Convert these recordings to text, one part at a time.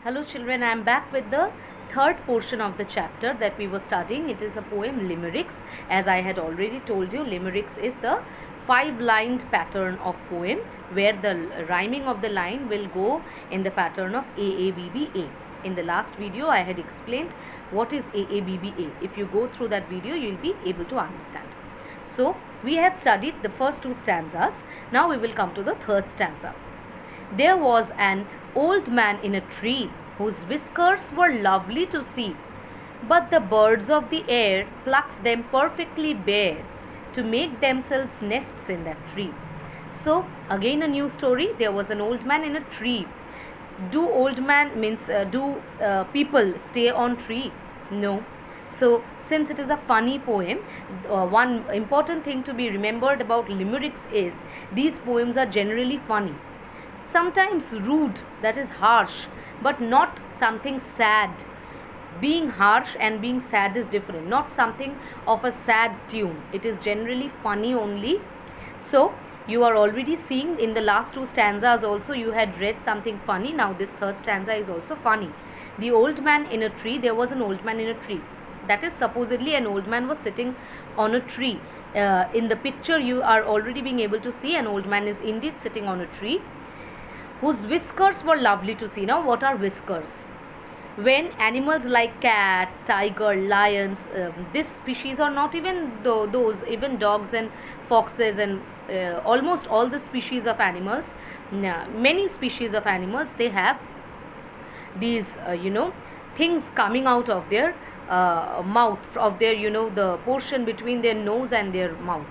Hello children, I am back with the third portion of the chapter that we were studying. It is a poem Limericks. As I had already told you, Limericks is the 5-lined pattern of poem where the rhyming of the line will go in the pattern of AABBA. In the last video, I had explained what is AABBA. If you go through that video, you will be able to understand. So, we had studied the first two stanzas. Now we will come to the third stanza. There was an old man in a tree whose whiskers were lovely to see, but the birds of the air plucked them perfectly bare to make themselves nests in that tree. So, again a new story. There was an old man in a tree. Do old man means do people stay on tree? No. So, since it is a funny poem, one important thing to be remembered about limericks is these poems are generally funny. Sometimes rude, that is harsh, but not something sad. Being harsh and being sad is different, not something of a sad tune. It is generally funny only. So, you are already seeing in the last two stanzas also you had read something funny. Now, this third stanza is also funny. The old man in a tree, there was an old man in a tree. That is, supposedly an old man was sitting on a tree. In the picture, you are already being able to see an old man is indeed sitting on a tree, whose whiskers were lovely to see. Now, what are whiskers? When animals like cat, tiger, lions, this species, or not even those, even dogs and foxes and almost all the species of animals, many species of animals, they have these, things coming out of their mouth, of their, the portion between their nose and their mouth.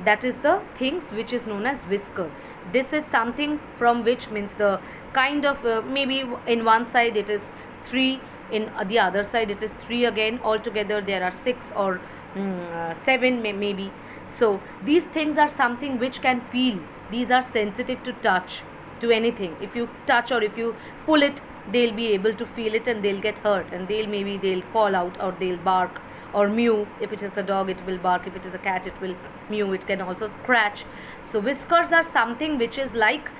That is the things which is known as whisker. This is something from which means the kind of maybe in one side it is 3, in the other side it is 3 again. Altogether there are 6 or 7 maybe. So these things are something which can feel. These are sensitive to touch, to anything. If you touch or if you pull it, they'll be able to feel it and they'll get hurt, and they'll call out or they'll bark or mew. If it is a dog, it will bark. If it is a cat, it will mew. It can also scratch. So whiskers are something which is like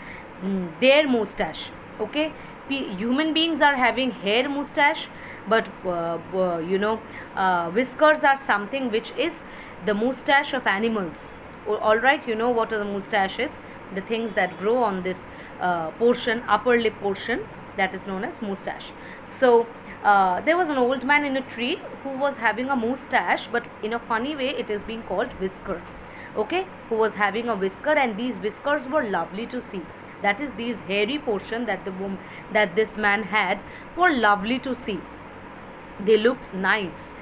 their mustache. Okay, human beings are having hair mustache, but whiskers are something which is the mustache of animals. All right, you know what a mustache is. The things that grow on this portion, upper lip portion, that is known as mustache. So there was an old man in a tree who was having a mustache, but in a funny way it is being called whisker. Okay, who was having a whisker, and these whiskers were lovely to see. That is, these hairy portion that this man had were lovely to see. They looked nice.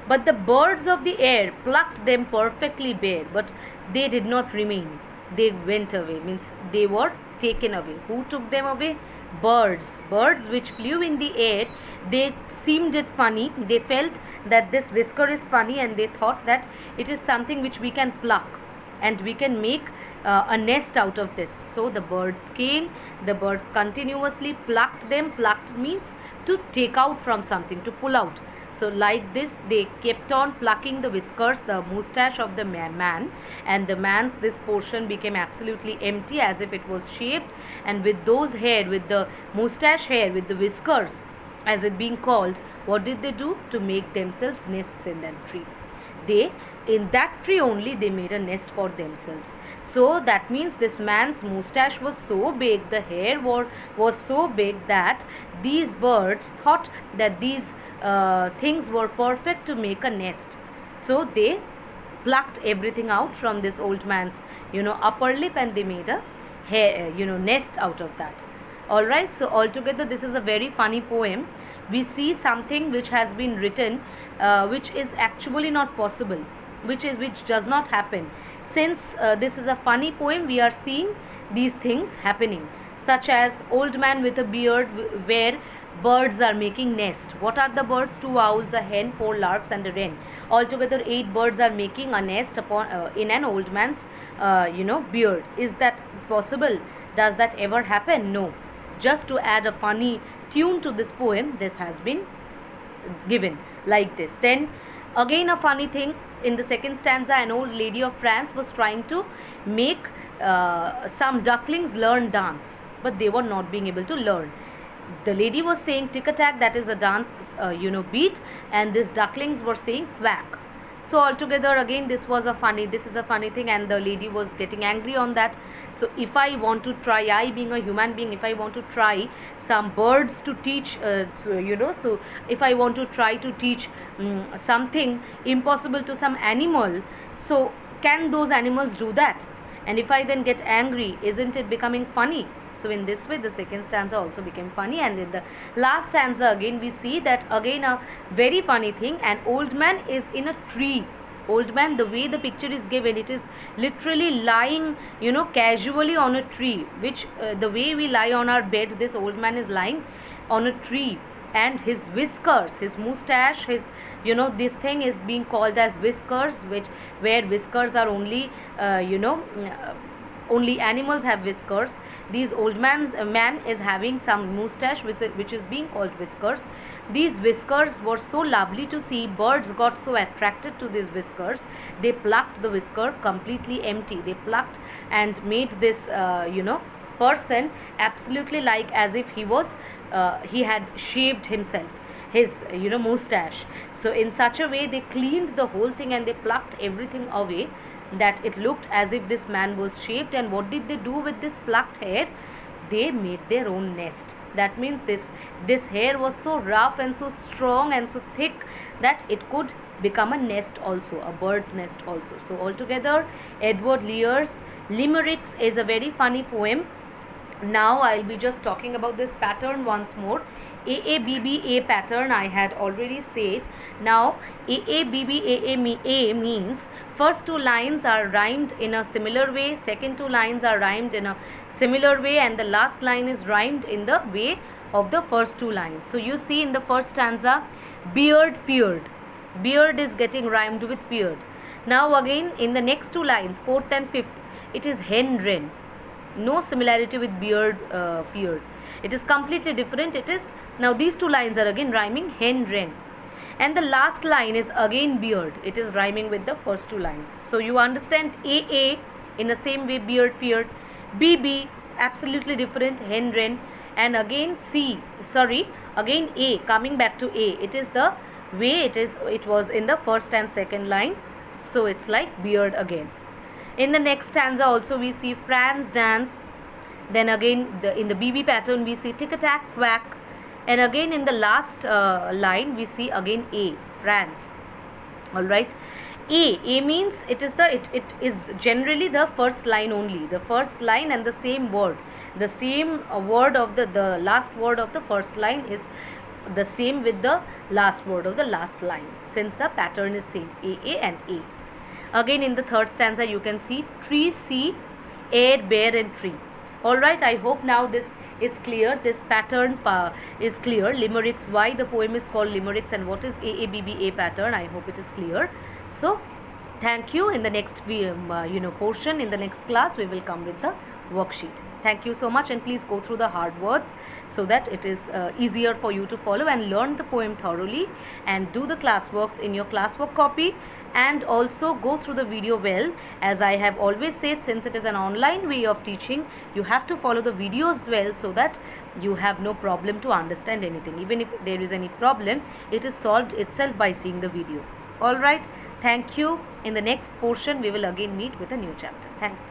But the birds of the air plucked them perfectly bare, but they did not remain. They went away, means they were taken away. Who took them away? Birds. Birds which flew in the air, they seemed it funny. They felt that this whisker is funny, and they thought that it is something which we can pluck and we can make a nest out of this. So the birds came, the birds continuously plucked them. Plucked means to take out from something, to pull out. So like this, they kept on plucking the whiskers, the mustache of the man, and the man's this portion became absolutely empty, as if it was shaved. And with those hair, with the mustache hair, with the whiskers, as it being called, what did they do? To make themselves nests in that tree. In that tree only they made a nest for themselves. So that means this man's mustache was so big, the hair was so big, that these birds thought that these things were perfect to make a nest. So they plucked everything out from this old man's upper lip, and they made a hair, nest out of that. All right, so altogether this is a very funny poem. We see something which has been written which is actually not possible, which does not happen. Since this is a funny poem, we are seeing these things happening, such as old man with a beard, where birds are making nest. What are the birds? 2 owls, a hen, 4 larks, and a wren. Altogether 8 birds are making a nest upon in an old man's beard. Is that possible? Does that ever happen? No. Just to add a funny tune to this poem, this has been given like this. Then again a funny thing, in the second stanza, an old lady of France was trying to make some ducklings learn dance, but they were not being able to learn. the lady was saying tick-a-tack, that is a dance beat, and these ducklings were saying quack. So altogether again this is a funny thing, and the lady was getting angry on that. So if I want to try, I being a human being, if I want to try some birds to teach, so if I want to try to teach something impossible to some animal, so can those animals do that? And if I then get angry, isn't it becoming funny? So in this way the second stanza also became funny. And in the last stanza again we see that again a very funny thing. An old man is in a tree. Old man, the way the picture is given, it is literally lying casually on a tree, which the way we lie on our bed, this old man is lying on a tree. And his whiskers, his moustache, his this thing is being called as whiskers, where whiskers are only only animals have whiskers. These old man is having some moustache which is being called whiskers. These whiskers were so lovely to see. Birds got so attracted to these whiskers, they plucked the whisker completely empty. They plucked and made this person absolutely like as if he had shaved himself, his moustache. So in such a way they cleaned the whole thing and they plucked everything away, that it looked as if this man was shaved. And what did they do with this plucked hair? They made their own nest. That means this hair was so rough and so strong and so thick that it could become a nest also, a bird's nest also. So altogether Edward Lear's Limericks is a very funny poem. Now I'll be just talking about this pattern once more. AABBA pattern I had already said. Now AABBA means first two lines are rhymed in a similar way, second two lines are rhymed in a similar way, and the last line is rhymed in the way of the first two lines. So you see in the first stanza, beard feared. Beard is getting rhymed with feared. Now again in the next two lines, fourth and fifth, it is hen wren. No similarity with beard feared. It is completely different. It is now these two lines are again rhyming hen wren, and the last line is again beard. It is rhyming with the first two lines. So you understand AA in the same way, beard feared. BB absolutely different, hen wren. And again again A, coming back to A, it is the way it was in the first and second line. So it's like beard again. In the next stanza also we see Franz dance. Then again in the BB pattern we see tick-a-tack quack. And again in the last line we see again A, Franz. Alright. A means it is generally the first line only. The first line and the same word. The same word of the last word of the first line is the same with the last word of the last line, since the pattern is same, AA and A. Again in the third stanza you can see tree, sea, air, bear and tree. Alright, I hope now this is clear. This pattern is clear. Limericks, why the poem is called Limericks and what is AABBA pattern, I hope it is clear. So thank you. In the next portion, in the next class, we will come with the worksheet. Thank you so much, and please go through the hard words so that it is easier for you to follow and learn the poem thoroughly, and do the classworks in your classwork copy, and also go through the video well. As I have always said, since it is an online way of teaching, you have to follow the videos well so that you have no problem to understand anything. Even if there is any problem, it is solved itself by seeing the video. Alright, thank you. In the next portion, we will again meet with a new chapter. Thanks.